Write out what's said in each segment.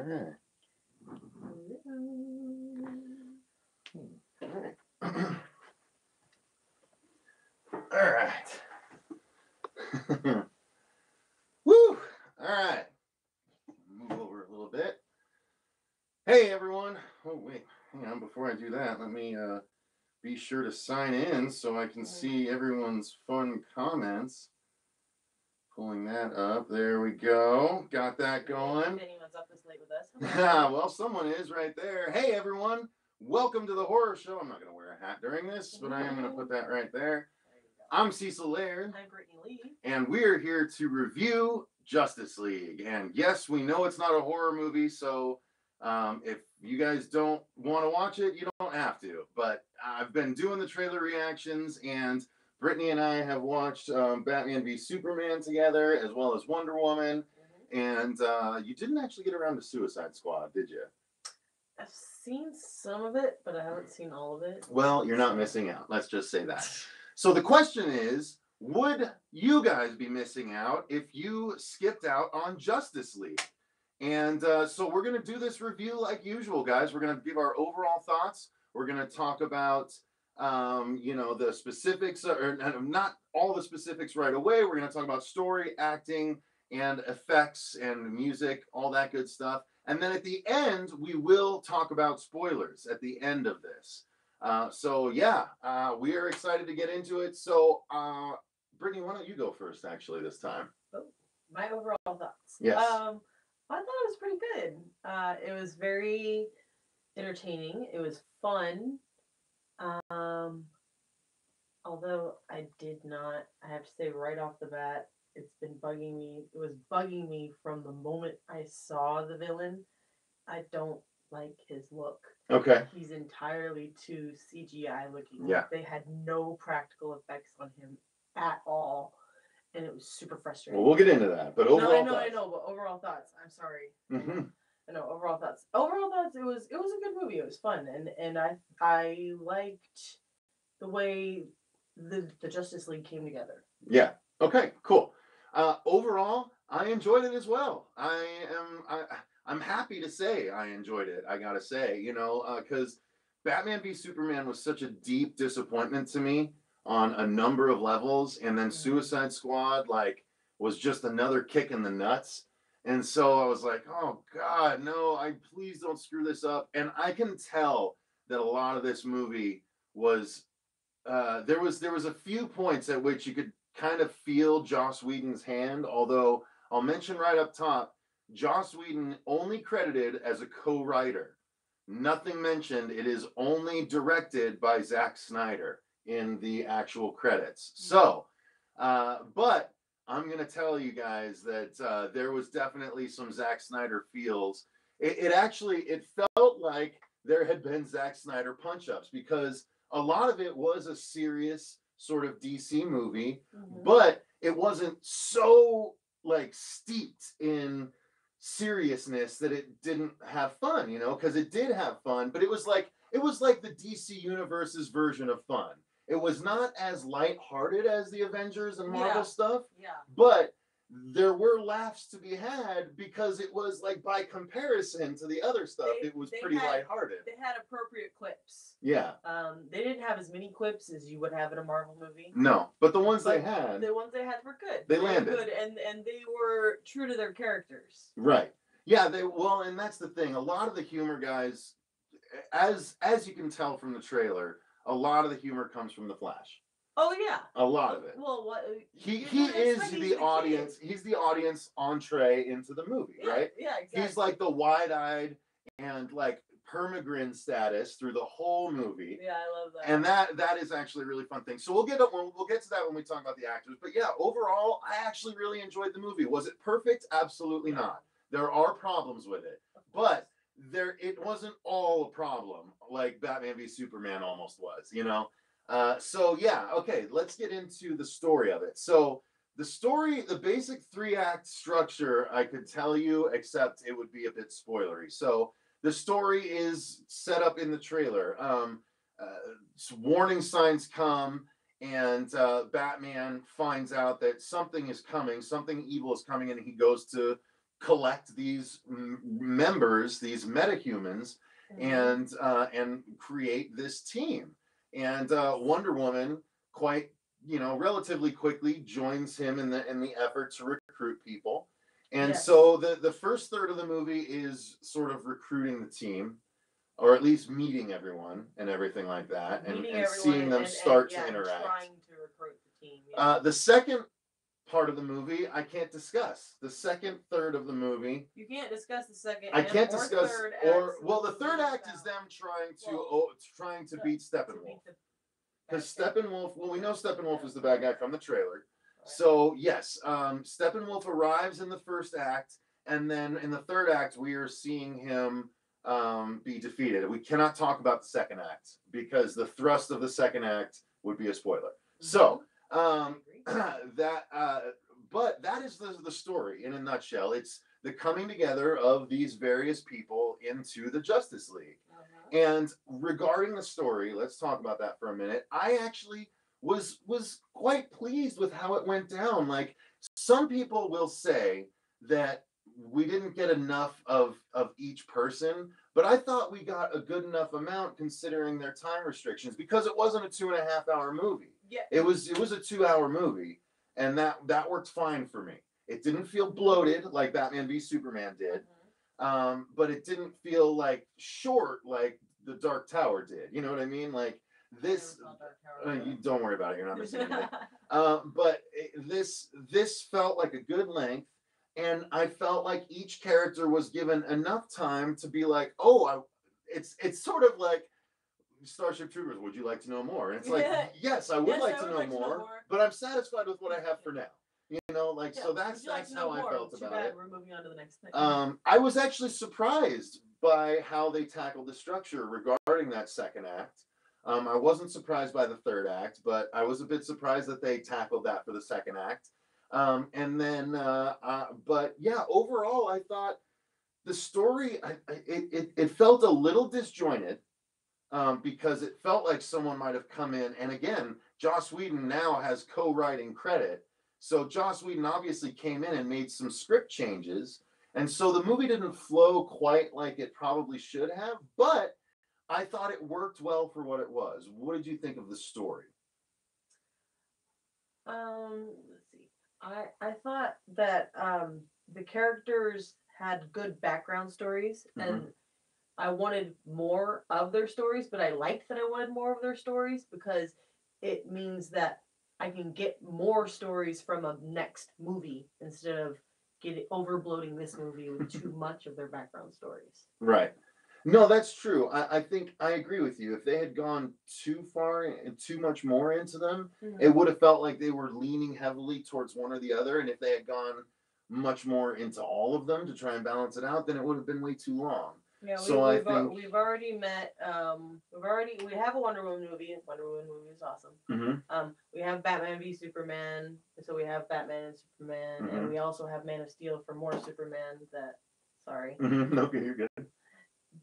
right. All right. Woo! All right. Move over a little bit. Hey, everyone. Oh, wait. Hang on. Before I do that, let me be sure to sign in so I can see everyone's fun comments. Pulling that up. There we go. Got that going. Anyone's up this late with us? Well, someone is right there. Hey, everyone. Welcome to the horror show. I'm not going to wear a hat during this, but I am going to put that right there. I'm Cecil Laird. I'm Brittini Lee. And we're here to review Justice League. And yes, we know it's not a horror movie, so if you guys don't want to watch it, you don't have to. But I've been doing the trailer reactions, and Brittany and I have watched Batman v Superman together, as well as Wonder Woman. And you didn't actually get around to Suicide Squad, did you? I've seen some of it, but I haven't seen all of it. Well, you're not missing out. Let's just say that. So the question is, would you guys be missing out if you skipped out on Justice League? And so we're going to do this review like usual, guys. We're going to give our overall thoughts. We're going to talk about, the specifics, or not all the specifics right away. We're going to talk about story, acting, and effects, and music, all that good stuff. And then at the end, we will talk about spoilers at the end of this. We are excited to get into it. So, Brittany, why don't you go first, actually, this time? Oh, my overall thoughts. Yes. I thought it was pretty good. It was very entertaining. It was fun. Although I have to say right off the bat, it's been bugging me. It was bugging me from the moment I saw the villain. I don't like his look. Okay. He's entirely too CGI looking. Yeah. They had no practical effects on him at all, and it was super frustrating. Well, we'll get into that, but overall I know, but overall thoughts. I'm sorry. Mm-hmm. I know overall thoughts. Overall thoughts. It was a good movie. It was fun, and I liked the way the Justice League came together. Yeah. Okay. Cool. Overall, I enjoyed it as well. I'm happy to say I enjoyed it. I gotta say, because Batman v Superman was such a deep disappointment to me on a number of levels, and then Suicide Squad was just another kick in the nuts. And so I was like, oh God, no! Please don't screw this up. And I can tell that a lot of this movie was there was a few points at which you could kind of feel Joss Whedon's hand, although I'll mention right up top, Joss Whedon only credited as a co-writer. Nothing mentioned. It is only directed by Zack Snyder in the actual credits. So, but I'm going to tell you guys that there was definitely some Zack Snyder feels. It felt like there had been Zack Snyder punch-ups, because a lot of it was a serious sort of DC movie, but it wasn't so steeped in seriousness that it didn't have fun, because it did have fun, but it was like the DC Universe's version of fun. It was not as lighthearted as the Avengers and Marvel stuff, but there were laughs to be had, because it was by comparison to the other stuff, it was pretty lighthearted. They had appropriate clips. Yeah. They didn't have as many clips as you would have in a Marvel movie. No, but the ones they had were good. They landed. Were good, and they were true to their characters. Right. Yeah. And that's the thing. A lot of the humor, guys, as you can tell from the trailer, a lot of the humor comes from the Flash. Oh yeah. A lot of it. Well, what he is the audience. He's the audience entree into the movie, right? Yeah, exactly. He's like the wide-eyed and permagrin status through the whole movie. Yeah, I love that. And that is actually a really fun thing. So we'll get to that when we talk about the actors. But yeah, overall, I actually really enjoyed the movie. Was it perfect? Absolutely not. There are problems with it, but it wasn't all a problem like Batman v Superman almost was, okay, let's get into the story of it. So the basic 3-act structure, I could tell you, except it would be a bit spoilery. So the story is set up in the trailer. Warning signs come, and Batman finds out that something is coming, something evil is coming, and he goes to collect these members, these metahumans, and create this team. And Wonder Woman, quite relatively quickly, joins him in the effort to recruit people. And so the first third of the movie is sort of recruiting the team, or at least meeting everyone and everything like that, and seeing them start to interact. Trying to recruit the team. The second part of the movie I can't discuss. The second third of the movie. You can't discuss the second. I can't discuss the third act about. is them trying to beat Steppenwolf. Because Steppenwolf, well, we know Steppenwolf is the bad guy from the trailer. Right. So yes, Steppenwolf arrives in the first act, and then in the third act we are seeing him be defeated. We cannot talk about the second act because the thrust of the second act would be a spoiler. So but that is the story in a nutshell. It's the coming together of these various people into the Justice League. And regarding the story, let's talk about that for a minute. I actually was quite pleased with how it went down. Like, some people will say that we didn't get enough of each person, but I thought we got a good enough amount considering their time restrictions, because it wasn't a 2.5 hour movie. Yeah. It was a 2 hour movie, and that worked fine for me. It didn't feel bloated like Batman v Superman did. But it didn't feel like short like the Dark Tower did. You know what I mean? Like this. You don't worry about it. You're not missing anything. But this felt like a good length, and I felt like each character was given enough time to be like, it's sort of like Starship Troopers. Would you like to know more? And it's like, yes, I would like to know more, but I'm satisfied with what I have for now. So that's how I felt about it. We're moving on to the next thing. I was actually surprised by how they tackled the structure regarding that second act. I wasn't surprised by the third act, but I was a bit surprised that they tackled that for the second act. But yeah, overall, I thought the story, it felt a little disjointed, because it felt like someone might have come in, and again, Joss Whedon now has co-writing credit. So Joss Whedon obviously came in and made some script changes. And so the movie didn't flow quite like it probably should have, but I thought it worked well for what it was. What did you think of the story? Let's see. I thought that the characters had good background stories, and I wanted more of their stories, but I liked that I wanted more of their stories because it means that I can get more stories from a next movie instead of overbloating this movie with too much of their background stories. Right. No, that's true. I think I agree with you. If they had gone too far and too much more into them, it would have felt like they were leaning heavily towards one or the other. And if they had gone much more into all of them to try and balance it out, then it would have been way too long. Yeah, we've already met. We have a Wonder Woman movie. Wonder Woman movie is awesome. We have Batman v Superman, so we have Batman and Superman, and we also have Man of Steel for more Superman. Sorry. Okay, you're good.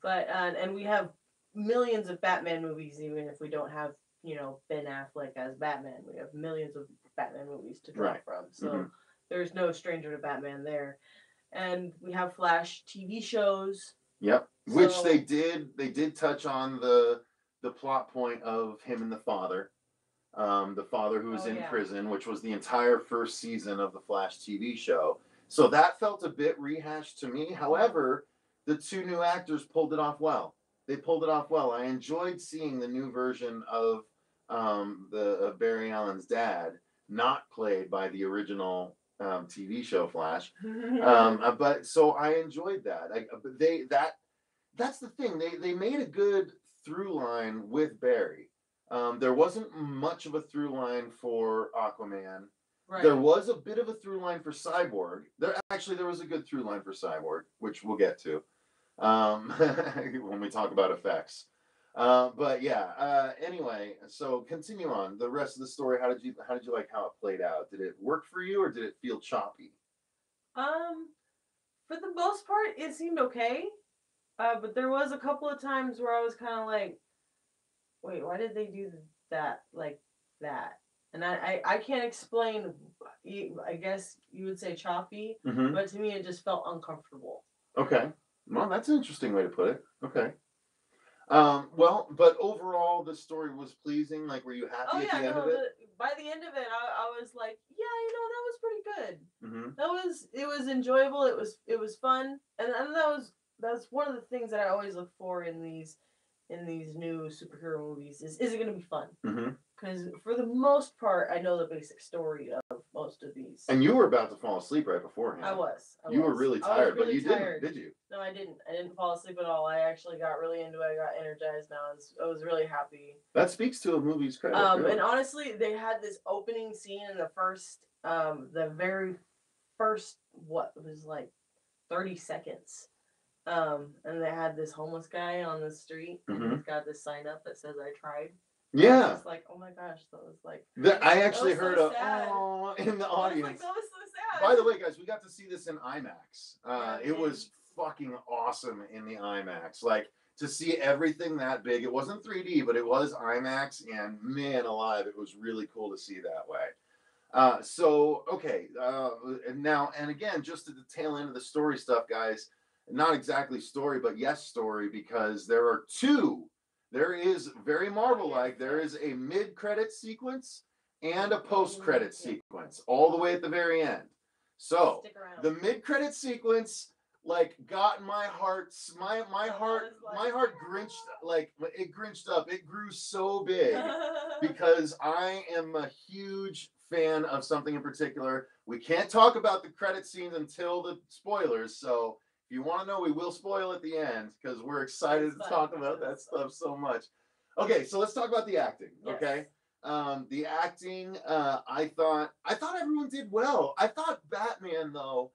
But and we have millions of Batman movies, even if we don't have Ben Affleck as Batman. We have millions of Batman movies to draw from. So there's no stranger to Batman there, and we have Flash TV shows. Yep. Which they did touch on the plot point of him and the father who was in prison, which was the entire first season of the Flash TV show. So that felt a bit rehashed to me. However, the two new actors pulled it off well. They pulled it off well. I enjoyed seeing the new version of Barry Allen's dad, not played by the original TV show Flash. But so I enjoyed that. That's the thing. They made a good through line with Barry. There wasn't much of a through line for Aquaman. Right. There was a bit of a through line for Cyborg. There was a good through line for Cyborg, which we'll get to when we talk about effects. But yeah. Anyway, so continue on the rest of the story. How did you like how it played out? Did it work for you, or did it feel choppy? For the most part, it seemed okay. But there was a couple of times where I was kind of like, wait, why did they do that like that? And I can't explain I guess you would say choppy, Mm-hmm. but to me it just felt uncomfortable. Okay. Well, that's an interesting way to put it. Okay. Well, but overall, the story was pleasing. Like, were you happy at the end of it? By the end of it, I was like, yeah, that was pretty good. Mm-hmm. It was enjoyable. It was fun, and that's one of the things that I always look for in these new superhero movies is it going to be fun? Mm-hmm. Because for the most part, I know the basic story of most of these. And you were about to fall asleep right beforehand. I was. You were really tired, really but you tired. didn't, did you? No, I didn't. I didn't fall asleep at all. I actually got really into it. I got energized. Now I was really happy. That speaks to a movie's credit. Really. And honestly, they had this opening scene in the very first, what it was like 30 seconds. And they had this homeless guy on the street, and he's got this sign up that says "I tried." Yeah. I was just like, oh my gosh, that was like. I actually heard so in the audience. Like, that was so sad. By the way, guys, we got to see this in IMAX. It was fucking awesome in the IMAX. Like, to see everything that big. It wasn't 3D, but it was IMAX, and man alive, it was really cool to see that way. So, okay. Now, and again, just at the tail end of the story stuff, guys, not exactly story, but yes, story, because there are two. There is very Marvel-like. There is a mid-credit sequence and a post-credit sequence, all the way at the very end. So the mid-credit sequence, like, got my heart grinched, like, it grinched up. It grew so big because I am a huge fan of something in particular. We can't talk about the credit scenes until the spoilers, so if you want to know, we will spoil at the end because we're excited to talk about that stuff so much. Okay, so let's talk about the acting. Okay, the acting. I thought everyone did well. I thought Batman though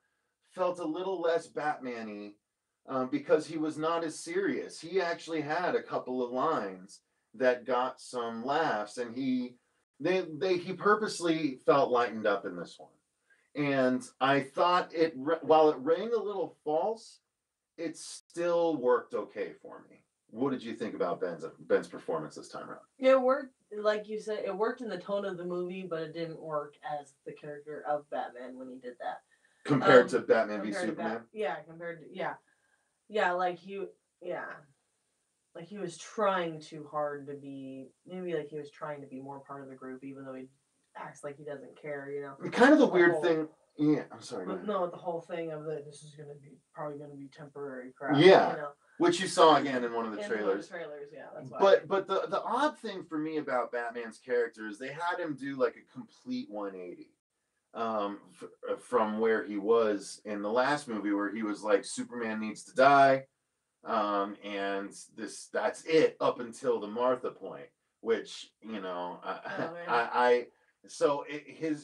felt a little less Batman-y because he was not as serious. He actually had a couple of lines that got some laughs, and he purposely felt lightened up in this one. And I thought while it rang a little false, it still worked okay for me. What did you think about Ben's performance this time around? It worked, like you said, it worked in the tone of the movie, but it didn't work as the character of Batman when he did that. Compared to Batman v Superman? Like he was trying too hard to be, maybe like he was trying to be more part of the group, even though he acts like he doesn't care, Kind of the weird thing. Yeah, I'm sorry. No, the whole thing of this is probably gonna be temporary crap. Yeah, which you saw again in one of the trailers. Yeah, that's why. But the odd thing for me about Batman's character is they had him do like a complete 180 from where he was in the last movie, where he was like, Superman needs to die, and that's it up until the Martha point, which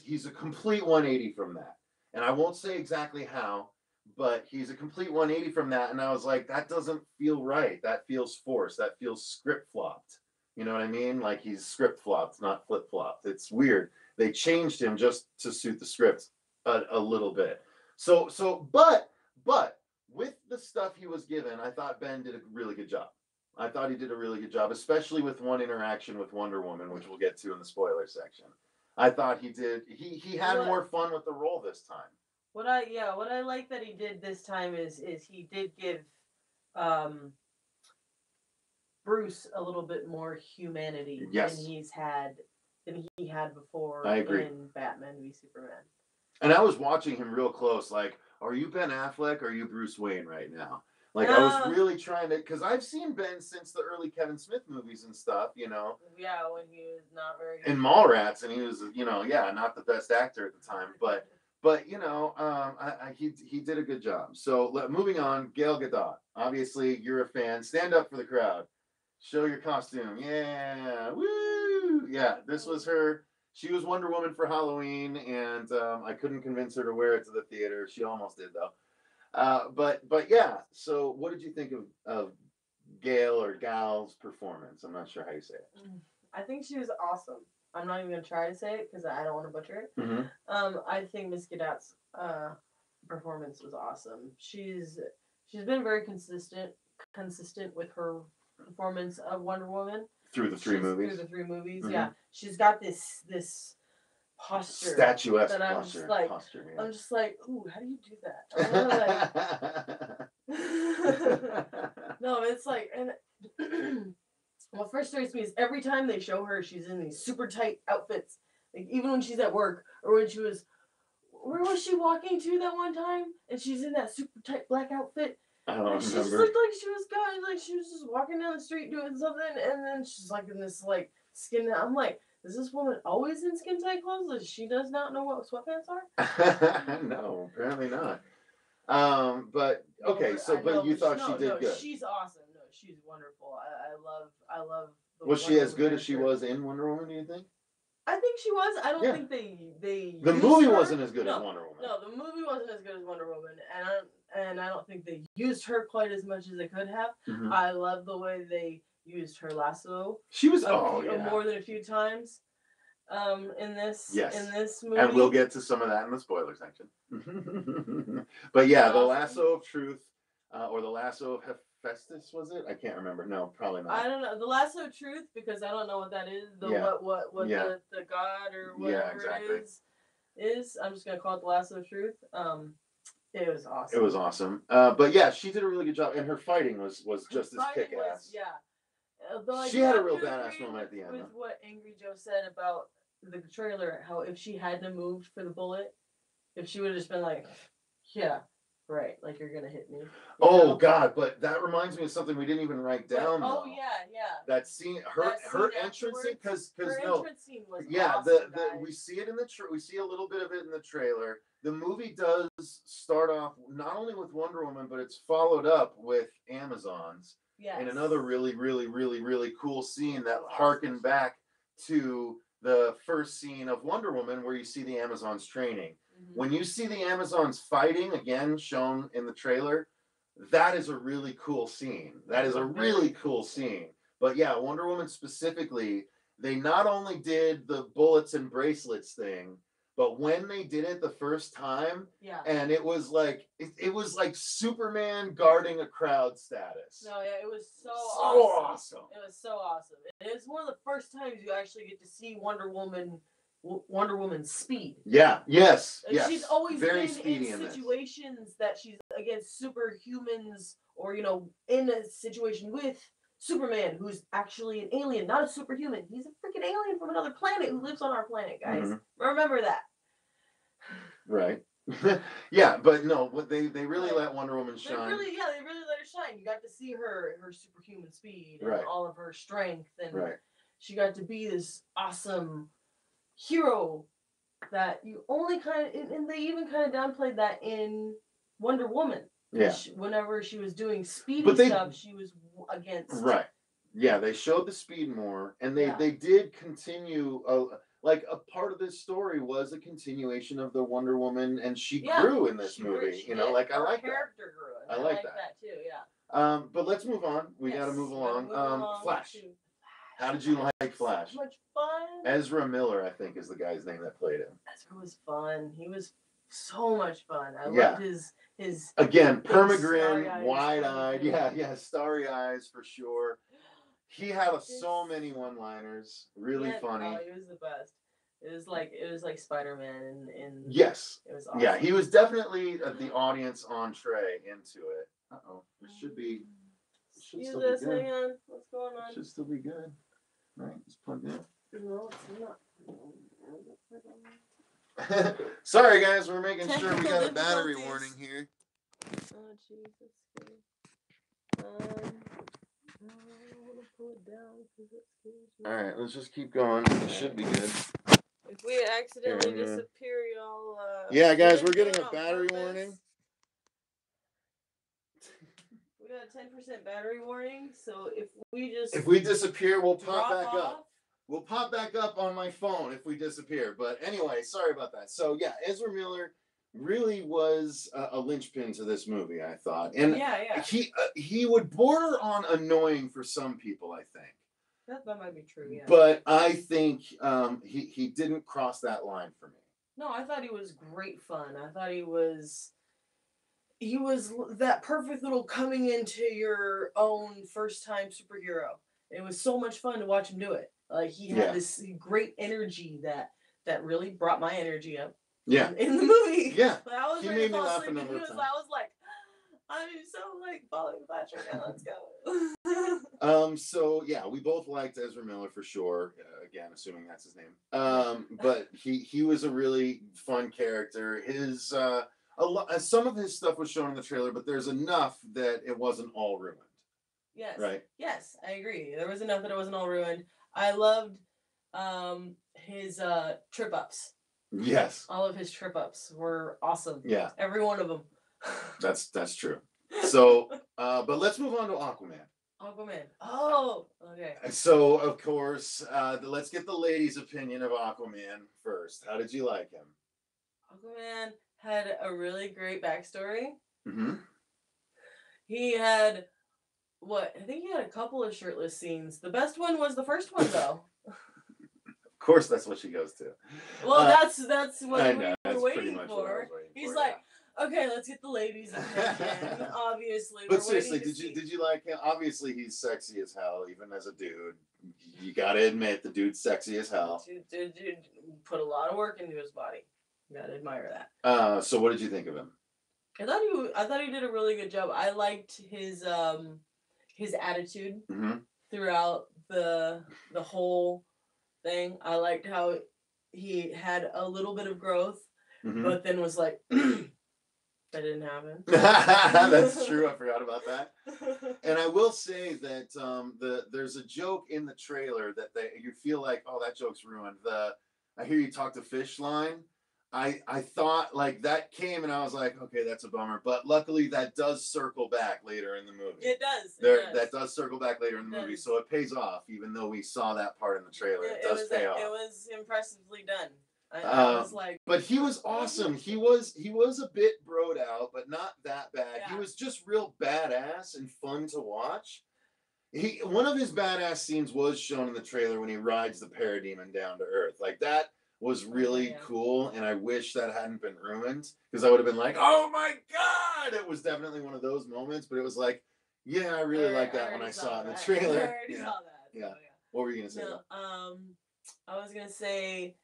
he's a complete 180 from that. And I won't say exactly how, but he's a complete 180 from that. And I was like, that doesn't feel right. That feels forced. That feels script flopped. You know what I mean? Like, he's script flopped, not flip flopped. It's weird. They changed him just to suit the script a little bit. But with the stuff he was given, I thought Ben did a really good job. I thought he did a really good job, especially with one interaction with Wonder Woman, which we'll get to in the spoiler section. I thought he did. He had more fun with the role this time. What I like that he did this time is he did give Bruce a little bit more humanity than he had before. I agree. In Batman v Superman. And I was watching him real close. Like, are you Ben Affleck or are you Bruce Wayne right now? Like, I was really trying to, because I've seen Ben since the early Kevin Smith movies and stuff, Yeah, when he was not very good. In Mallrats, and he was, not the best actor at the time, but he did a good job. So moving on, Gal Gadot. Obviously, you're a fan. Stand up for the crowd. Show your costume. Yeah, woo! Yeah, this was her. She was Wonder Woman for Halloween, and I couldn't convince her to wear it to the theater. She almost did though. But yeah. So what did you think of Gail or Gal's performance? I'm not sure how you say it. I think she was awesome. I'm not even gonna try to say it because I don't want to butcher it. Mm-hmm. I think Miss Gadot's performance was awesome. She's been very consistent with her performance of Wonder Woman through the three movies. Mm-hmm. Yeah. She's got this posture. Statuesque that I'm posture. just like, posture, yeah. I'm just like, ooh, how do you do that? I wanna, like... No, it's like, and what frustrates me is every time they show her, she's in these super tight outfits. Like even when she's at work, or when she was, where was she walking to that one time? And she's in that super tight black outfit. I don't remember. She just looked like she was going, like she was just walking down the street doing something, and then she's like in this like skin. I'm like, is this woman always in skin tight clothes? She does not know what sweatpants are. No, apparently not. But okay, but you thought she did good. She's awesome. No, she's wonderful. I love. Was she as good as she was in Wonder Woman? Do you think? I think she was. I don't think they. The movie wasn't as good as Wonder Woman. No, the movie wasn't as good as Wonder Woman, and I don't think they used her quite as much as they could have. Mm-hmm. I love the way they used her lasso. She was more than a few times. In this movie, and we'll get to some of that in the spoiler section. But yeah, the lasso of truth, or the lasso of Hephaestus, was it? I can't remember. No, probably not. I don't know the lasso of truth because I don't know what that is. The the god or whatever it is. I'm just gonna call it the lasso of truth. It was awesome. It was awesome. But yeah, she did a really good job, and her fighting was just as kick ass. Yeah. She had a real badass moment at the end. With what Angry Joe said about the trailer, how if she hadn't have moved for the bullet, if she would have just been like, yeah, right, like you're gonna hit me. God, but that reminds me of something we didn't even write down. Yeah. That scene, her entrance scene, because entrance scene was we see it in we see a little bit of it in the trailer. The movie does start off not only with Wonder Woman, but it's followed up with Amazons. Yes. And another really, really, really, really cool scene that harkened back to the first scene of Wonder Woman where you see the Amazons training. Mm-hmm. When you see the Amazons fighting, again, shown in the trailer, that is a really cool scene. That is a really cool scene. But yeah, Wonder Woman specifically, they not only did the bullets and bracelets thing, but when they did it the first time, and it was like Superman guarding a crowd status. No, yeah, it was so awesome. It was so awesome. It was one of the first times you actually get to see Wonder Woman's speed. Yeah. Yes. She's always very been speedy in situations that she's against superhumans, or in a situation with Superman, who's actually an alien, not a superhuman. He's a freaking alien from another planet who lives on our planet, guys. Mm-hmm. Remember that. Right. Yeah, but no, they really let Wonder Woman shine. They really let her shine. You got to see her superhuman speed and all of her strength, and she got to be this awesome hero that you only and they even kind of downplayed that in Wonder Woman. Yeah. Whenever she was doing speedy stuff, she was against. Right. Yeah, they showed the speed more, and they did continue. Like a part of this story was a continuation of the Wonder Woman, and she grew in this movie. I like her that. Character grew. I like that too. Yeah. But let's move on. We got to move along. Flash. How did you like Flash? So much fun. Ezra Miller, I think, is the guy's name that played him. Ezra was fun. He was so much fun. I loved his again, permagrin, wide-eyed. Yeah, starry eyes for sure. He had so many one-liners. Really funny. Oh, he was the best. It was like Spider-Man in Yes. It was awesome. Yeah, he was definitely the audience entree into it. It should be. Excuse us, hang on. What's going on? It should still be good. Right, it's plugged in. No, it's not. Sorry, guys, we're making sure we got a battery warning here. Oh, Jesus. All right, let's just keep going. It should be good. If we accidentally disappear, y'all. Yeah, guys, we're getting a battery warning. We got a 10% battery warning, so if we disappear, we'll pop back up. We'll pop back up on my phone if we disappear. But anyway, sorry about that. So yeah, Ezra Miller really was a linchpin to this movie, I thought, and he would border on annoying for some people, I think. That might be true, yeah. But I think he didn't cross that line for me. No, I thought he was great fun. I thought he was that perfect little coming into your own first time superhero. It was so much fun to watch him do it. Like he had this great energy that that really brought my energy up. Yeah. In the movie. Yeah. I was He ready made to me fall laugh a asleep, and number of times. I was like, I'm so like falling flat right now. Let's go. So yeah, we both liked Ezra Miller for sure. Again, assuming that's his name. But he was a really fun character. His some of his stuff was shown in the trailer, but there's enough that it wasn't all ruined. Yes. Right. Yes, I agree. There was enough that it wasn't all ruined. I loved his trip ups. Yes. All of his trip ups were awesome. Yeah. Every one of them. That's true. So, but let's move on to Aquaman. Aquaman. Oh, okay. So, of course, let's get the ladies' opinion of Aquaman first. How did you like him? Aquaman had a really great backstory. Mm-hmm. He had I think he had a couple of shirtless scenes. The best one was the first one, though. Of course, that's what she goes to. Well, that's what we were waiting for. He's like, okay, let's get the ladies' attention. Obviously, but seriously, did you like him? Obviously, he's sexy as hell, even as a dude. You gotta admit, the dude's sexy as hell. Dude put a lot of work into his body. You gotta admire that. So what did you think of him? I thought he did a really good job. I liked his attitude throughout the whole thing. I liked how he had a little bit of growth, but then was like, that didn't happen. That's true. I forgot about that. And I will say that there's a joke in the trailer that you feel like, oh, that joke's ruined. I hear you talk to fish line. I thought like that came and I was like, okay, that's a bummer. But luckily that does circle back later in the movie. It does. That does circle back later in the movie. So it pays off, even though we saw that part in the trailer. It does pay off. It was impressively done. I was like, but he was awesome. He was a bit broed out, but not that bad. Yeah. He was just real badass and fun to watch. One of his badass scenes was shown in the trailer when he rides the parademon down to Earth. Like that was really cool, and I wish that hadn't been ruined, because I would have been like, oh my god! It was definitely one of those moments, but it was like, yeah, I really liked that when I saw it in the trailer. I already saw that. Yeah. What were you gonna say? No, I was gonna say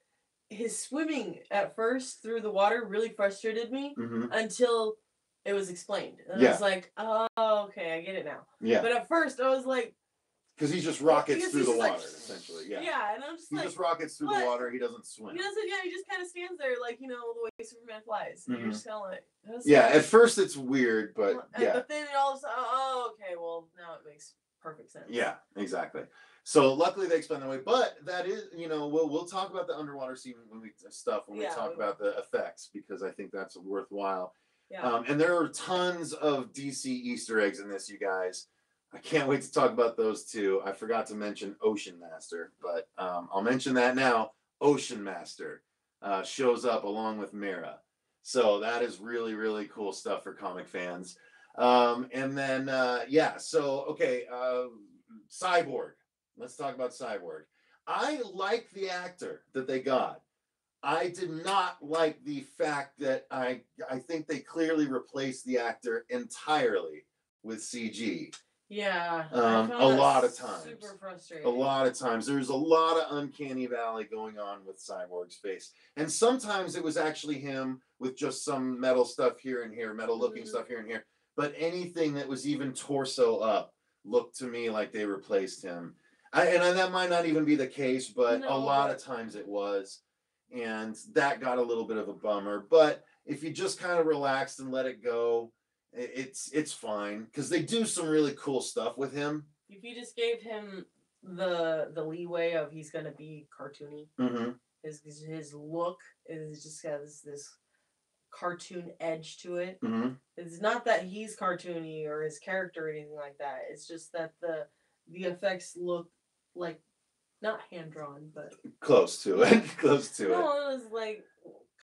his swimming at first through the water really frustrated me until it was explained. And I was like, oh, okay, I get it now. Yeah. But at first I was like, because he just rockets through the water, essentially. Yeah. Yeah, and I'm just he just rockets through the water. He doesn't swim. He doesn't. Yeah, he just kind of stands there, like, the way Superman flies. And you're just kind of like. Yeah, at first it's weird, but yeah. But then it all of a sudden, oh, okay, well now it makes perfect sense. Yeah, exactly. So luckily they explain that way, but that is, we'll talk about the underwater scene when we talk about the effects, because I think that's worthwhile. Yeah. And there are tons of DC Easter eggs in this, you guys. I can't wait to talk about those too. I forgot to mention Ocean Master, but I'll mention that now. Ocean Master shows up along with Mera. So that is really, really cool stuff for comic fans. And then, Cyborg. Let's talk about Cyborg. I like the actor that they got. I did not like the fact that I think they clearly replaced the actor entirely with CG. Yeah. A lot of times. Super frustrating. A lot of times. There's a lot of uncanny valley going on with Cyborg's face. And sometimes it was actually him with just some metal stuff here and here, metal looking stuff here and here. But anything that was even torso up looked to me like they replaced him. And that might not even be the case, but a lot of times it was. And that got a little bit of a bummer. But if you just kind of relaxed and let it go, it's fine, because they do some really cool stuff with him. If you just gave him the leeway of he's gonna be cartoony, his look just has this cartoon edge to it. It's not that he's cartoony or his character or anything like that. It's just that the effects look like not hand drawn, but close to it. No, it was like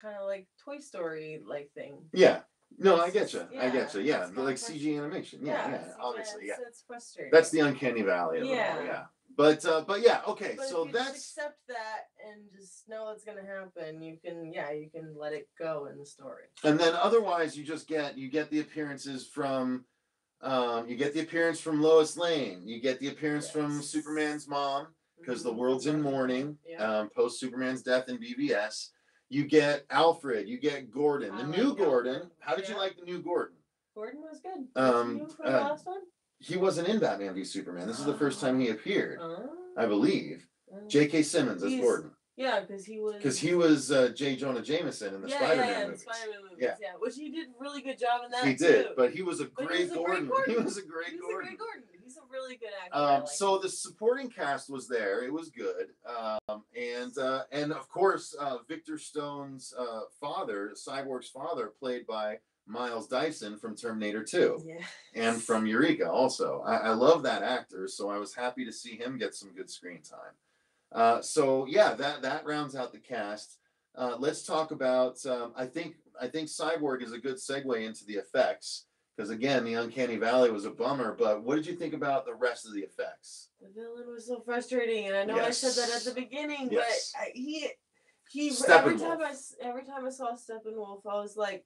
kind of like Toy Story like thing. Yeah. No, I get you. I get you. Yeah, like CG animation. Yeah, obviously, yeah. It's frustrating. That's the uncanny valley of it all. Yeah. But yeah, okay. But so if you that's just accept that and just know it's gonna happen. You can let it go in the story. And then otherwise, you get the appearances from, you get the appearance from Lois Lane. You get the appearance from Superman's mom. because the world's in mourning, Yeah. post Superman's death in BVS. You get Alfred, you get Gordon. The new Gordon. Alfred. How did you like the new Gordon? Gordon was good. Was he new for the last one? He wasn't in Batman v Superman. This is the first time he appeared, I believe. J.K. Simmons as Gordon. Yeah, because he was. Because he was J. Jonah Jameson in the Spider-Man movies. The Spider-Man movies. Yeah, which he did a really good job in that. He did, but he was a great Gordon. He was a great Gordon. He's a really good actor. So the supporting cast was there. It was good, and of course Victor Stone's father, Cyborg's father, played by Miles Dyson from Terminator 2, and from Eureka. Also, I love that actor, so I was happy to see him get some good screen time. So yeah, that rounds out the cast. Let's talk about. I think Cyborg is a good segue into the effects, because again, the Uncanny Valley was a bummer. But what did you think about the rest of the effects? The villain was so frustrating, and I know I said that at the beginning, but he every time I saw Steppenwolf, I was like,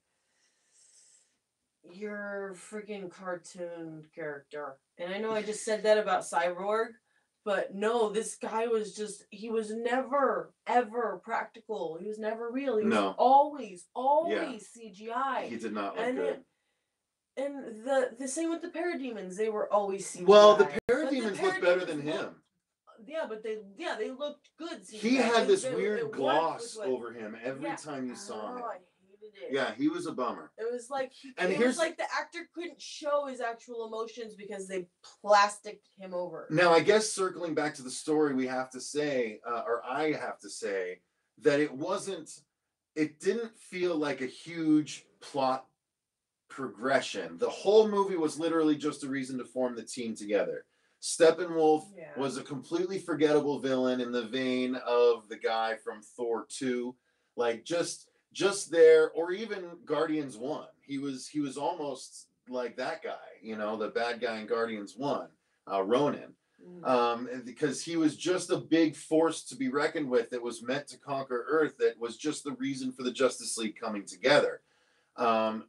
"You're a freaking cartoon character." And I know I just said that about Cyborg. But no, this guy was he was never, ever practical. He was never real. He was always CGI. He did not look good. And the same with the Parademons. They were always CGI. Well, the Parademons looked better than him. Yeah, but they looked good. CGI. He had this weird gloss over him every time you saw him. I hated it. Yeah, he was a bummer. It was like the actor couldn't show his actual emotions because they plasticed him over. Now, I guess circling back to the story, we have to say, or I have to say, that it didn't feel like a huge plot progression. The whole movie was literally just a reason to form the team together. Steppenwolf was a completely forgettable villain in the vein of the guy from Thor 2. Like, just there, or even Guardians 1. He was almost like that guy, the bad guy in Guardians 1, Ronan. Because he was just a big force to be reckoned with that was meant to conquer Earth, that was just the reason for the Justice League coming together. That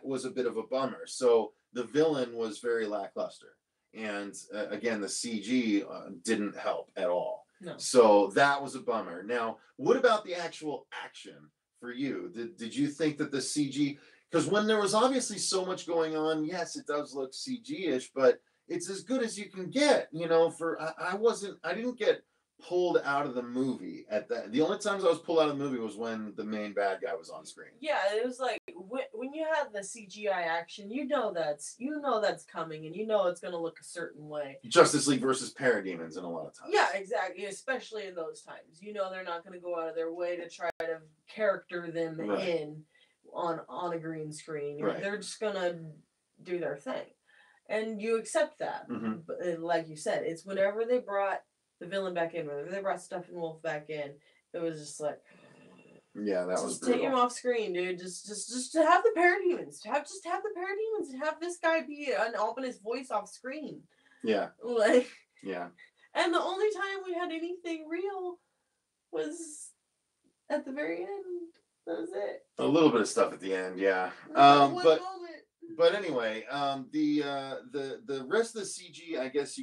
was a bit of a bummer. So the villain was very lackluster. And again, the CG didn't help at all. No. So that was a bummer. Now, what about the actual action for you? Did you think that the CG, because when there was obviously so much going on, yes, it does look CG-ish, but it's as good as you can get, I didn't get pulled out of the movie at that. The only times I was pulled out of the movie was when the main bad guy was on screen. Yeah, it was like when you have the CGI action, that's coming, and it's going to look a certain way. Justice League versus Parademons in a lot of times. Yeah, exactly. Especially in those times, they're not going to go out of their way to try to character them in on a green screen. Right. They're just going to do their thing, and you accept that. Mm-hmm. But like you said, it's whenever they brought the villain back in, whenever they brought Steppenwolf back in, it was just like, yeah, that was just brutal. take him off screen, dude. Just to have the Parademons, have the Parademons, and have this guy be an ominous voice off screen. Yeah. Yeah. And the only time we had anything real was at the very end. That was it. A little bit of stuff at the end, yeah. But anyway, the rest of the CG, I guess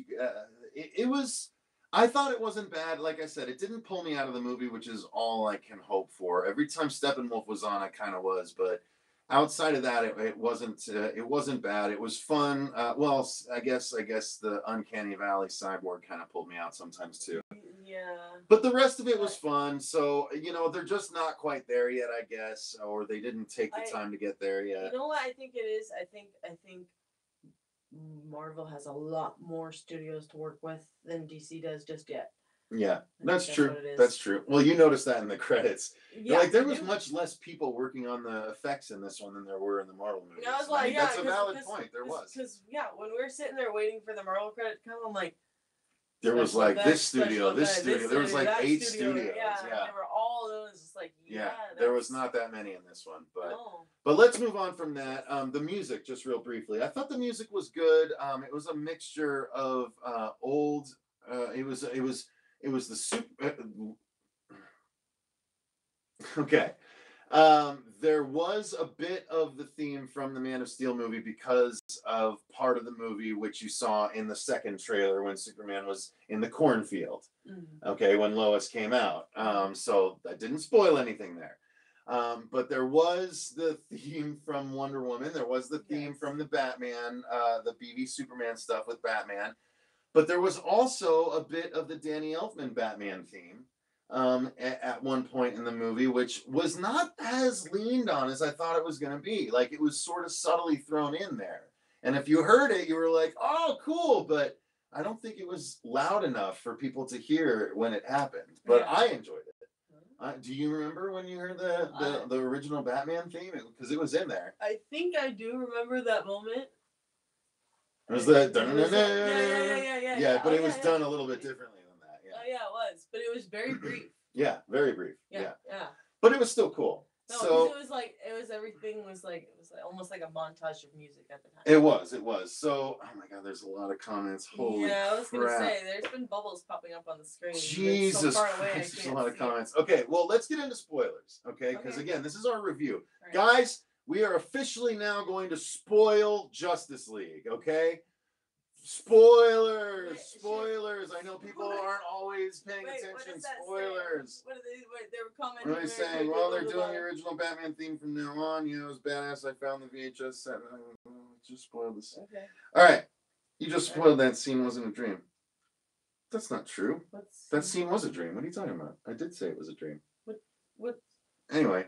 it was. I thought it wasn't bad. Like I said, it didn't pull me out of the movie, which is all I can hope for. Every time Steppenwolf was on, I kind of was, but outside of that, it wasn't bad. It was fun. I guess the Uncanny Valley Cyborg kind of pulled me out sometimes too. Yeah. But the rest of it was fun. So they're just not quite there yet, I guess, or they didn't take the time to get there yet. You know what I think it is? I think Marvel has a lot more studios to work with than DC does just yet. Yeah, that's true. That's true. Well, you noticed that in the credits. Yeah, there was much less people working on the effects in this one than there were in the Marvel movies. I was like, that's a valid point. There was. Because when we were sitting there waiting for the Marvel credit to come, I'm like, there was like this studio. There was like 8 studios. Yeah. They were all those. Just like there was not that many in this one, but let's move on from that. The music, just real briefly, I thought the music was good. It was a mixture of old. It was the super. Okay. There was a bit of the theme from the Man of Steel movie because of part of the movie which you saw in the second trailer when Superman was in the cornfield. Okay, when Lois came out. So that didn't spoil anything there. But there was the theme from Wonder Woman. There was the theme from the Batman, the BV Superman stuff with Batman. But there was also a bit of the Danny Elfman Batman theme at one point in the movie, which was not as leaned on as I thought it was going to be. Like, it was sort of subtly thrown in there. And if you heard it, you were like, oh, cool. But I don't think it was loud enough for people to hear when it happened. But I enjoyed it. Do you remember when you heard the original Batman theme? Because it was in there. I think I do remember that moment. It was the yeah, but it was done a little bit differently than that. Yeah. Oh yeah, it was, but it was very brief. Yeah, very brief. Yeah. But it was still cool. No, so everything was almost like a montage of music at the time. It was. So, oh my God, there's a lot of comments. Holy I was crap. gonna say there's been bubbles popping up on the screen. Jesus Christ, there's a lot of comments. Okay, well, let's get into spoilers. Okay, because again, this is our review, guys. We are officially now going to spoil Justice League. Okay. Spoilers! I know people aren't always paying attention. Spoilers. What are they were commenting. What are they saying? Well, they're doing the original Batman theme from now on. You know, it was badass. I found the VHS set. Just spoiled this. Okay. All right. You just spoiled that scene wasn't a dream. That's not true. That scene was a dream. What are you talking about? I did say it was a dream. What? Anyway.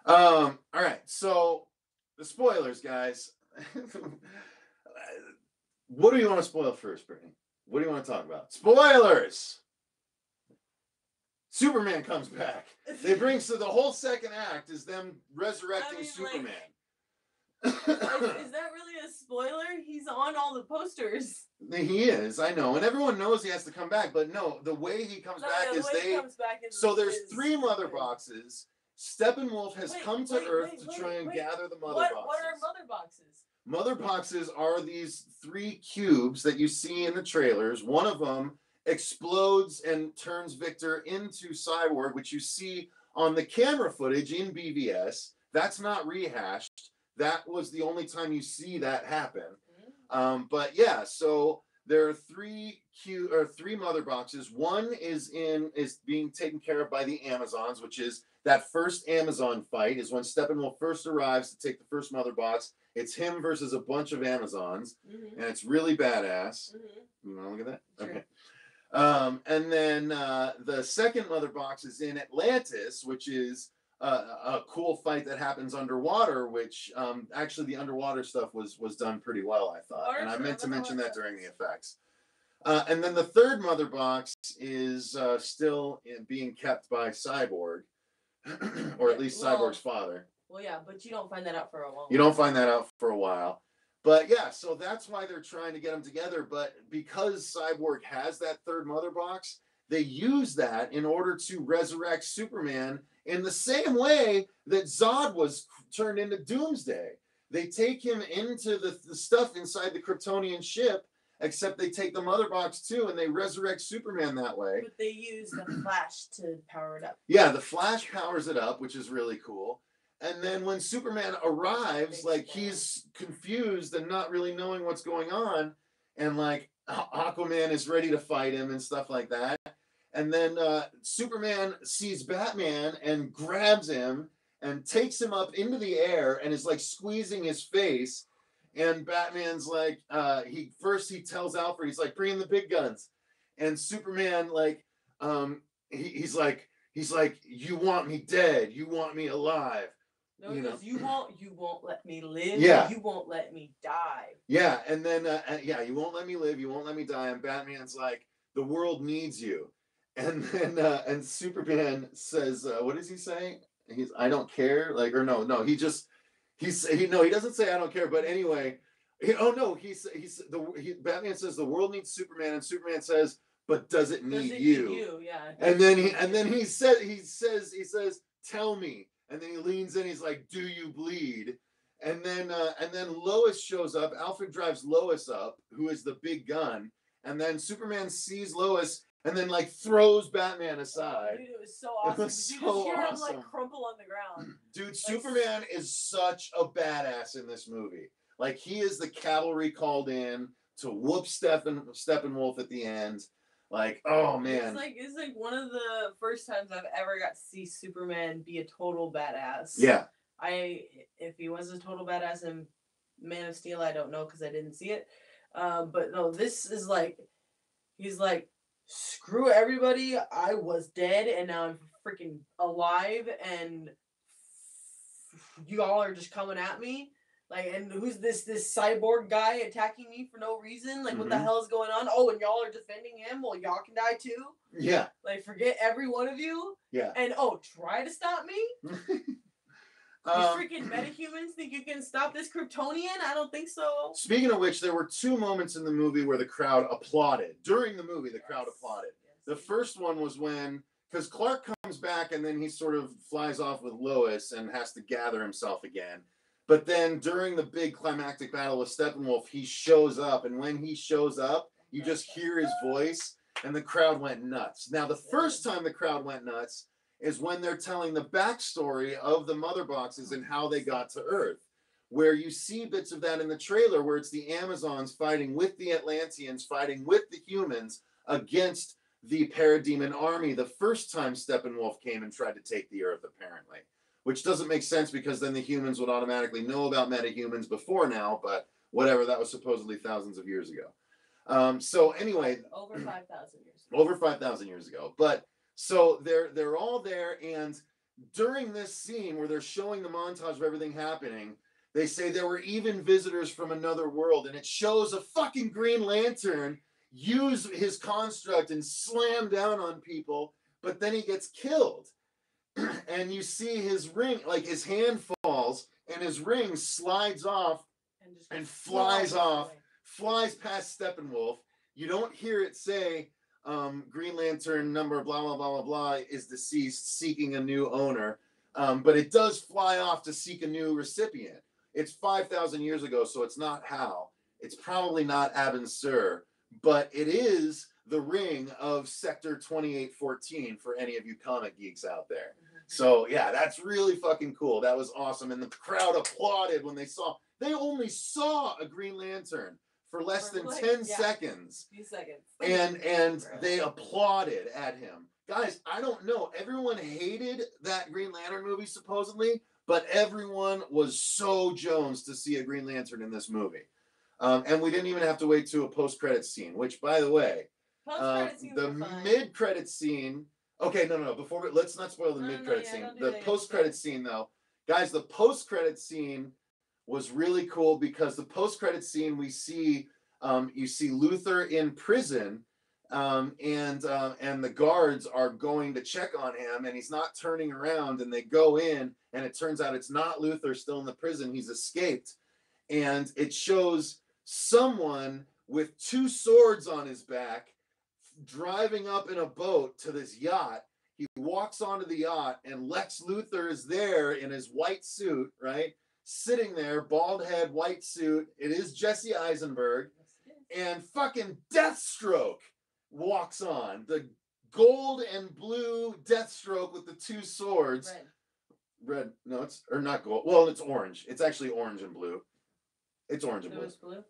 All right. So, the spoilers, guys. What do you want to spoil first, Brittany? What do you want to talk about? Spoilers! Superman comes back. They bring, so the whole second act is them resurrecting Superman. Is that really a spoiler? He's on all the posters. He is, I know. And everyone knows he has to come back. But no, the way he comes back is so there's 3 mother boxes. Steppenwolf has come to Earth to try and gather the mother boxes. What are mother boxes? Mother boxes are these 3 cubes that you see in the trailers. One of them explodes and turns Victor into Cyborg, which you see on the camera footage in BVS. That's not rehashed. That was the only time you see that happen. But yeah, so there are 3 mother boxes. One is being taken care of by the Amazons, which is that first Amazon fight is when Steppenwolf first arrives to take the first mother box. It's him versus a bunch of Amazons, and it's really badass. You want to look at that? Sure. Okay. And then the second mother box is in Atlantis, which is a cool fight that happens underwater, which actually the underwater stuff was done pretty well, I thought. And I meant to mention that during the effects. And then the third mother box is still being kept by Cyborg, or at least Cyborg's father. Well, yeah, but you don't find that out for a while. You don't find that out for a while. But yeah, so that's why they're trying to get them together. But because Cyborg has that third mother box, they use that in order to resurrect Superman in the same way that Zod was turned into Doomsday. They take him into the stuff inside the Kryptonian ship, except they take the mother box too, and they resurrect Superman that way. But they use the Flash to power it up. Yeah, the Flash powers it up, which is really cool. And then when Superman arrives, like, he's confused and not really knowing what's going on. And, like, Aquaman is ready to fight him and stuff like that. And then Superman sees Batman and grabs him and takes him up into the air and is, like, squeezing his face. And Batman's like, he tells Alfred, he's like, bring in the big guns. And Superman, like, he's like, you want me dead. You want me alive. No, because you won't let me live. Yeah. You won't let me die. Yeah, and then you won't let me live. You won't let me die. And Batman's like, the world needs you. And then and Superman says, what does he say? I don't care. Like, or no, he doesn't say I don't care. But anyway, Batman says the world needs Superman, and Superman says, but does it need you? Yeah. And then he says, tell me. And then he leans in. He's like, "Do you bleed?" And then Lois shows up. Alfred drives Lois up, who is the big gun. And then Superman sees Lois and then, like, throws Batman aside. Dude, it was so awesome. Did you just hear him, like, crumple on the ground? Dude, Superman is such a badass in this movie. Like, he is the cavalry called in to whoop Steppenwolf at the end. Like, oh man. It's like one of the first times I've ever got to see Superman be a total badass. Yeah. If he was a total badass in Man of Steel, I don't know because I didn't see it. But no, this is like, he's like, screw everybody, I was dead and now I'm freaking alive and y'all are just coming at me. Like, and who's this cyborg guy attacking me for no reason? Like, what the hell is going on? Oh, and y'all are defending him? Well, y'all can die too? Yeah. Like, forget every one of you? Yeah. And, try to stop me? You freaking metahumans think you can stop this Kryptonian? I don't think so. Speaking of which, there were 2 moments in the movie where the crowd applauded. During the movie, the crowd applauded. Yes. The first one was when, because Clark comes back and then he sort of flies off with Lois and has to gather himself again. But then during the big climactic battle with Steppenwolf, he shows up. And when he shows up, you just hear his voice and the crowd went nuts. Now, the first time the crowd went nuts is when they're telling the backstory of the mother boxes and how they got to Earth, where you see bits of that in the trailer, where it's the Amazons fighting with the Atlanteans, fighting with the humans against the Parademon army the first time Steppenwolf came and tried to take the Earth, apparently. Which doesn't make sense because then the humans would automatically know about metahumans before now, but whatever, that was supposedly thousands of years ago. So anyway. Over 5,000 years ago. Over 5,000 years ago. But so they're all there, and during this scene where they're showing the montage of everything happening, they say there were even visitors from another world, and it shows a fucking Green Lantern use his construct and slam down on people, but then he gets killed. And you see his ring, like his hand falls, and his ring slides off and flies past Steppenwolf. You don't hear it say, Green Lantern number blah, blah, blah, blah, blah is deceased, seeking a new owner. But it does fly off to seek a new recipient. It's 5,000 years ago, so it's not Hal. It's probably not Abin Sur, but it is the ring of Sector 2814 for any of you comic geeks out there. So, yeah, that's really fucking cool. That was awesome. And the crowd applauded when they only saw a Green Lantern for less than 10 seconds. Few seconds. And they applauded at him. Guys, I don't know. Everyone hated that Green Lantern movie, supposedly, but everyone was so Jones to see a Green Lantern in this movie. And we didn't even have to wait to a post-credits scene, which, by the way, the mid-credits scene... Okay, no. Before let's not spoil the mid-credits scene. The post-credits scene, though. Guys, the post-credits scene was really cool because the post-credits scene you see Luthor in prison, and the guards are going to check on him, and he's not turning around, and they go in, and it turns out it's not Luthor still in the prison. He's escaped. And it shows someone with 2 swords on his back driving up in a boat to this yacht. He walks onto the yacht, and Lex Luthor is there in his white suit, right? Sitting there, bald head, white suit. It is Jesse Eisenberg. And fucking Deathstroke walks on. The gold and blue Deathstroke with the 2 swords. Red. No, it's, or not gold. Well, it's orange. It's actually orange and blue. It's orange and blue. It's blue?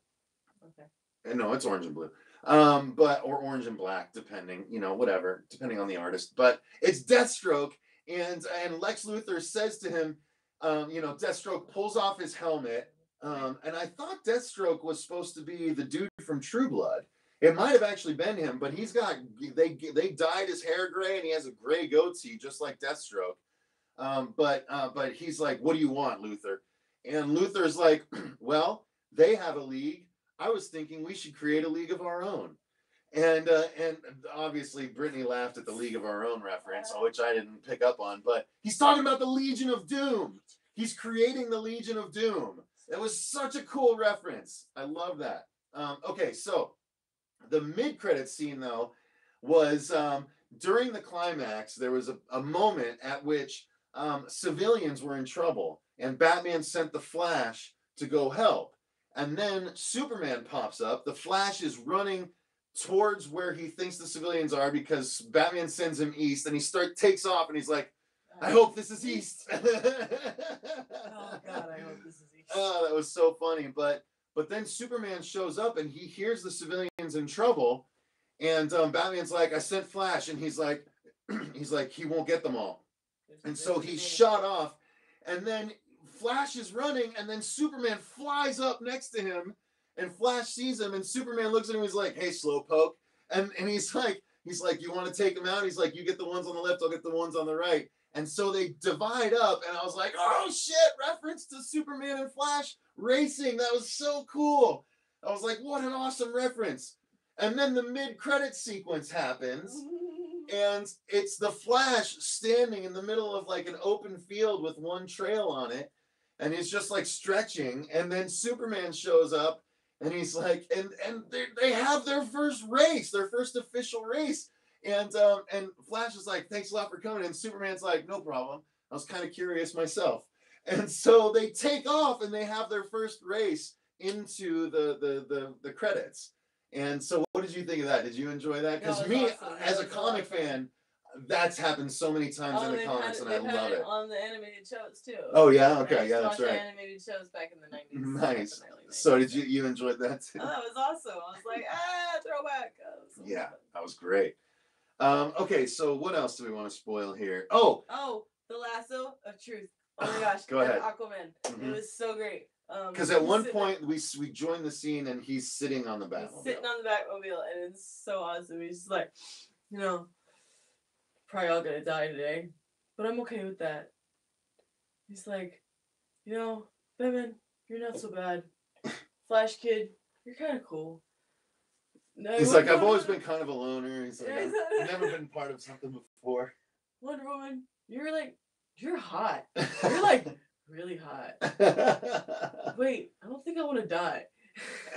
Okay. And no, it's orange and blue. Or orange and black, depending, whatever, depending on the artist. But it's Deathstroke, and Lex Luthor says to him, Deathstroke pulls off his helmet, and I thought Deathstroke was supposed to be the dude from True Blood. It might have actually been him, but they dyed his hair gray, and he has a gray goatee, just like Deathstroke. But he's like, what do you want, Luthor? And Luthor's like, well, they have a league. I was thinking we should create a league of our own. And obviously Brittany laughed at the League of Our Own reference, which I didn't pick up on, but he's talking about the Legion of Doom. He's creating the Legion of Doom. That was such a cool reference. I love that. Okay, so the mid-credits scene, though, was during the climax, there was a moment at which civilians were in trouble, and Batman sent the Flash to go help. And then Superman pops up. The Flash is running towards where he thinks the civilians are because Batman sends him east, and he takes off, and he's like, I hope this is East. Oh God, I hope this is East. Oh, that was so funny. But then Superman shows up and he hears the civilians in trouble, and Batman's like, I sent Flash, and he's like, he won't get them all, and so he's shot off, and then Flash is running, and then Superman flies up next to him, and Flash sees him, and Superman looks at him, he's like, hey, slowpoke, and he's like, you want to take him out? He's like, you get the ones on the left, I'll get the ones on the right. And so they divide up, and I was like, oh shit, reference to Superman and Flash racing. That was so cool. I was like, what an awesome reference. And then the mid-credit sequence happens, and it's the Flash standing in the middle of like an open field with one trail on it, and he's just like stretching, and then Superman shows up, and he's like, and they have their first race, their first official race. And Flash is like, thanks a lot for coming. And Superman's like, no problem. I was kind of curious myself. And so they take off and they have their first race into the credits. And so what did you think of that? Did you enjoy that? Because me, awesome. As a comic fan, that's happened so many times in the comics, and I love it. On the animated shows too. Oh yeah, okay, yeah, that's right. Animated shows back in the 90s. Nice. So did you enjoyed that too? Oh, that was awesome. I was like, throwback. So yeah, that was great. Okay, so what else do we want to spoil here? Oh, the lasso of truth. Oh my gosh, go ahead. Aquaman. Mm-hmm. It was so great. Because at one point we joined the scene and he's sitting on the Batmobile. He's sitting on the Batmobile, and it's so awesome. He's just like, probably all gonna die today, but I'm okay with that. He's like, Batman, you're not so bad. Flash Kid, you're kind of cool. No, he's like, I've always been kind of a loner. He's like, I've never been part of something before. Wonder Woman, you're hot. You're like really hot. Wait, I don't think I want to die.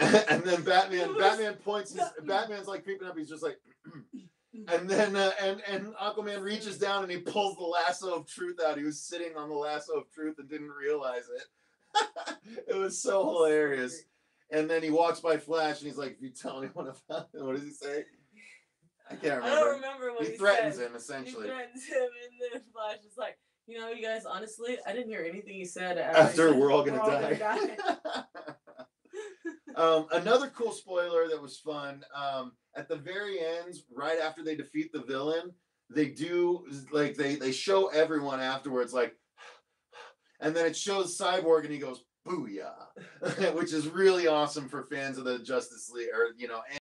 And then Batman points. Batman's like creeping up. He's just like, and then and Aquaman reaches down and he pulls the lasso of truth out. He was sitting on the lasso of truth and didn't realize it. It was so hilarious. And then he walks by Flash and he's like, if you tell anyone about it, what does he say? I can't remember. I don't remember what he threatens him, essentially. He threatens him, and then Flash is like, you guys, honestly, I didn't hear anything he said. After we're all going to die. Another cool spoiler that was fun, at the very end, right after they defeat the villain, they do, like, they show everyone afterwards, like, and then it shows Cyborg and he goes, booyah, which is really awesome for fans of the Justice League, or,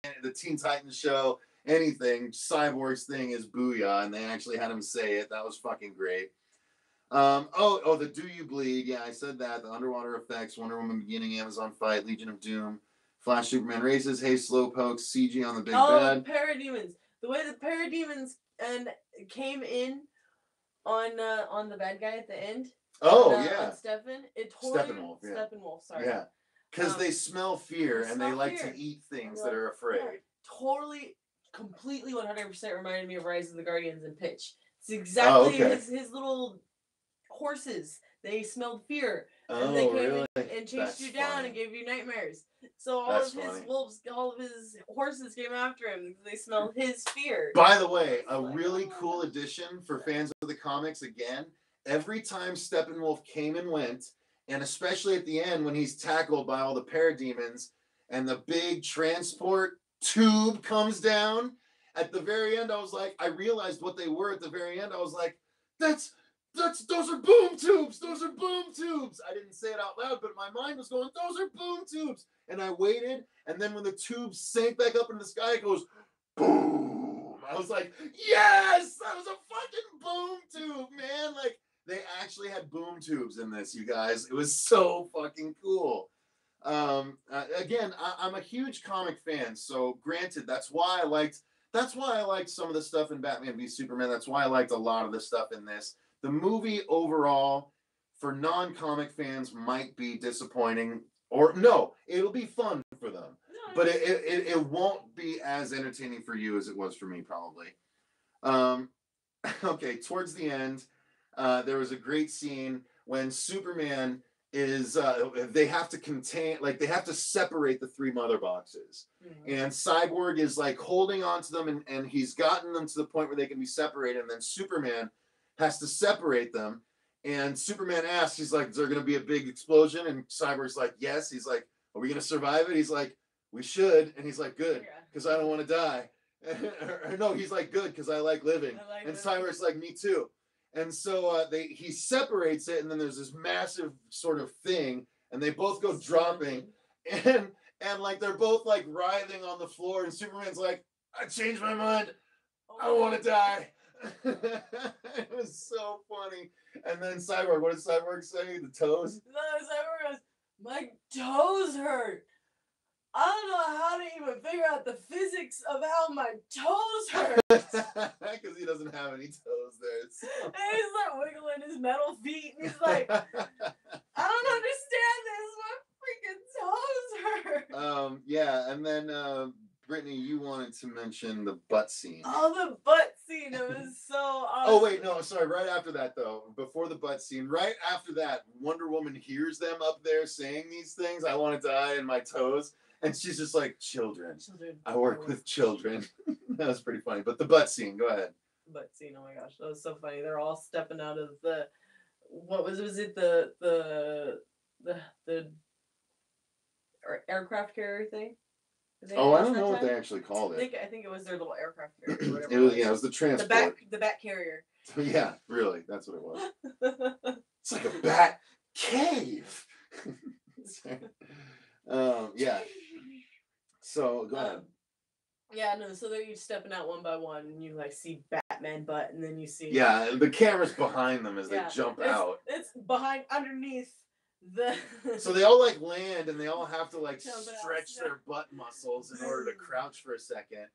and the Teen Titans show, anything. Cyborg's thing is booyah, and they actually had him say it. That was fucking great. The Do You Bleed? Yeah, I said that. The underwater effects, Wonder Woman beginning, Amazon fight, Legion of Doom, Flash Superman races, Hey Slowpoke, CG on the big bed. The Parademons. The way the Parademons came in on the bad guy at the end. On Stephen. It totally Steppenwolf, yeah. Steppenwolf, sorry. Yeah. Because they smell fear and they like to eat things that are afraid. Yeah, totally, completely 100% reminded me of Rise of the Guardians and Pitch. It's exactly his little horses. They smelled fear. And they came and chased you down and gave you nightmares. So all of his wolves, all of his horses came after him. They smelled his fear. By the way, a really cool addition for fans of the comics, again, every time Steppenwolf came and went, and especially at the end when he's tackled by all the parademons and the big transport tube comes down, at the very end I realized what they were at the very end. I was like, those are boom tubes. Those are boom tubes. I didn't say it out loud, but my mind was going, those are boom tubes. And I waited, and then when the tube sank back up in the sky, it goes boom. I was like, yes, that was a fucking boom tube, man. Like, they actually had boom tubes in this, you guys. It was so fucking cool. Again, I'm a huge comic fan, so granted, that's why I liked some of the stuff in Batman v Superman. That's why I liked a lot of the stuff in this. The movie overall, for non-comic fans, might be disappointing. Or no, it'll be fun for them. But it won't be as entertaining for you as it was for me, probably. Okay, towards the end, there was a great scene when Superman is, they have to separate the three mother boxes. Mm-hmm. And Cyborg is like holding on to them and he's gotten them to the point where they can be separated. And then Superman has to separate them. And Superman asks, he's like, is there going to be a big explosion? And Cyborg's like, yes. He's like, are we going to survive it? He's like, we should. And he's like, good, because I don't want to die. No, he's like, good, because I like living. And Cyborg's like, me too. And so he separates it, and then there's this massive sort of thing, and they both go dropping, and like they're both like writhing on the floor, and Superman's like, I changed my mind, I want to die. It was so funny. And then Cyborg, what did Cyborg say? The toes? No, Cyborg goes, my toes hurt. I don't know how to even figure out the physics of how my toes hurt. Because he doesn't have any toes there. And he's like wiggling his metal feet, and he's like, I don't understand this. My freaking toes hurt. Yeah, and then Brittany, you wanted to mention the butt scene. Oh, the butt scene. It was so awesome. Oh, wait, no, sorry. Right after that, though, before the butt scene, right after that, Wonder Woman hears them up there saying these things, I want to die in my toes. And she's just like, children. I work with children. That was pretty funny. But the butt scene, go ahead. Butt scene, oh my gosh, that was so funny. They're all stepping out of the, what was it, the aircraft carrier thing? Oh, I don't know what they actually called it. I think it was their little aircraft carrier. Whatever it was the transport. The bat carrier. Yeah, really, that's what it was. It's like a bat cave. Yeah. So go ahead. Yeah, no. So they're each stepping out one by one, and you like see Batman butt, and then you see. Yeah, the camera's behind them as they jump out. It's behind, underneath the. So they all like land, and they all have to like stretch their butt muscles in order to crouch for a second.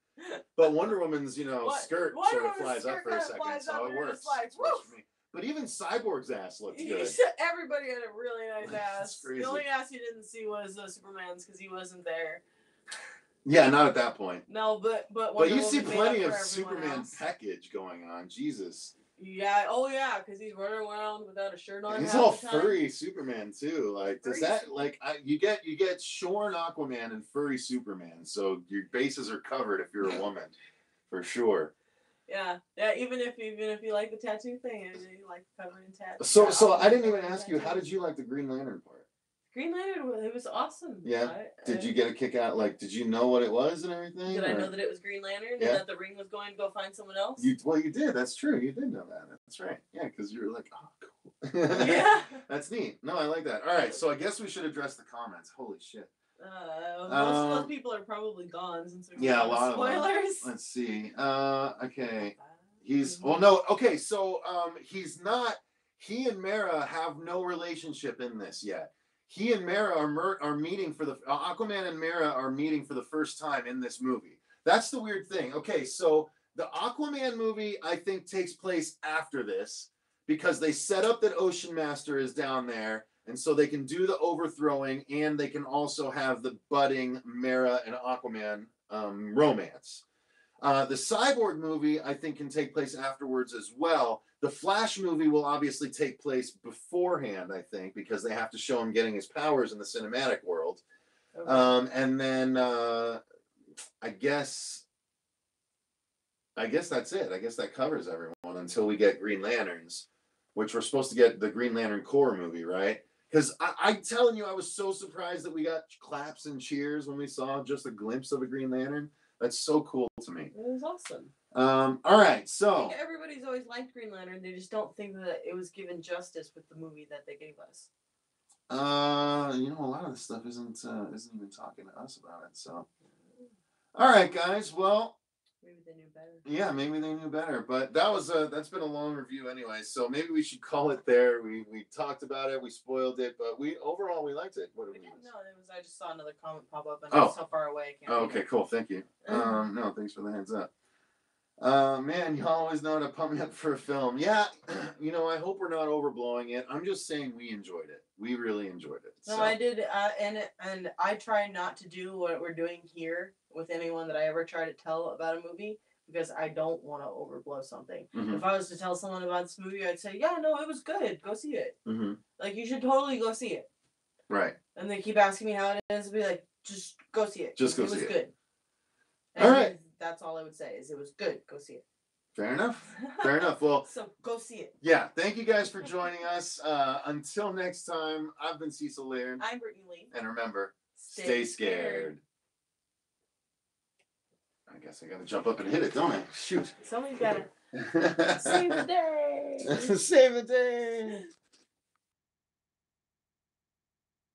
But Wonder Woman's, skirt sort of flies up for a second, so it works. But even Cyborg's ass looked good. Everybody had a really nice ass. Crazy. The only ass you didn't see was Superman's, because he wasn't there. Yeah, not at that point. No, but you see plenty of Superman package going on. Jesus. Yeah. Oh yeah, because he's running around without a shirt on. He's all furry Superman too. Like, does that you get shorn Aquaman and furry Superman, so your bases are covered if you're a woman, for sure. Yeah. Even if you like the tattoo thing, and you like covering tattoos. So I didn't even ask you, how did you like the Green Lantern part? Green Lantern, it was awesome. Yeah. Did you get a kick out? Like, did you know what it was and everything? Did I know that it was Green Lantern and that the ring was going to go find someone else? You did. That's true. You did know that. That's right. Yeah, because you were like, oh, cool. Yeah. That's neat. No, I like that. All right, so I guess we should address the comments. Holy shit. Most of those people are probably gone since there's a lot spoilers. Of them. Let's see. Okay. So he's not. He and Mera have no relationship in this yet. He and Mera are meeting for the Aquaman and Mera are meeting for the first time in this movie. That's the weird thing. Okay, so the Aquaman movie I think takes place after this because they set up that Ocean Master is down there, and so they can do the overthrowing, and they can also have the budding Mera and Aquaman romance. The Cyborg movie, I think, can take place afterwards as well. The Flash movie will obviously take place beforehand, I think, because they have to show him getting his powers in the cinematic world. Okay. And then I guess that's it. I guess that covers everyone until we get Green Lanterns, which we're supposed to get the Green Lantern Corps movie, right? Because I'm telling you, I was so surprised that we got claps and cheers when we saw just a glimpse of a Green Lantern. That's so cool to me. It was awesome. All right, so I think everybody's always liked Green Lantern. They just don't think that it was given justice with the movie that they gave us. A lot of this stuff isn't even talking to us about it. So, all right, guys. Well, maybe they knew better. Yeah, maybe they knew better. But that's been a long review anyway. So maybe we should call it there. We talked about it. We spoiled it, but overall we liked it. What did we? No, I just saw another comment pop up, and I was so far away. I can't okay, cool. Thank you. No, thanks for the heads up. Man, you always know to pump me up for a film. Yeah, I hope we're not overblowing it. I'm just saying we enjoyed it. We really enjoyed it. No, I did, and I try not to do what we're doing here with anyone that I ever try to tell about a movie, because I don't want to overblow something. Mm-hmm. If I was to tell someone about this movie, I'd say, yeah, no, it was good. Go see it. Mm-hmm. Like, you should totally go see it. Right. And they keep asking me how it is. I'd be like, just go see it. Just go see it. It was good. All right. That's all I would say, is it was good. Go see it. Fair enough. Fair enough. Well, so go see it. Yeah, thank you guys for joining us. Until next time, I've been Cecil Laird. I'm Brittini Lee. And remember, stay scared. I guess I gotta jump up and hit it, don't I? Shoot. Somebody's gotta save the day. Save the day.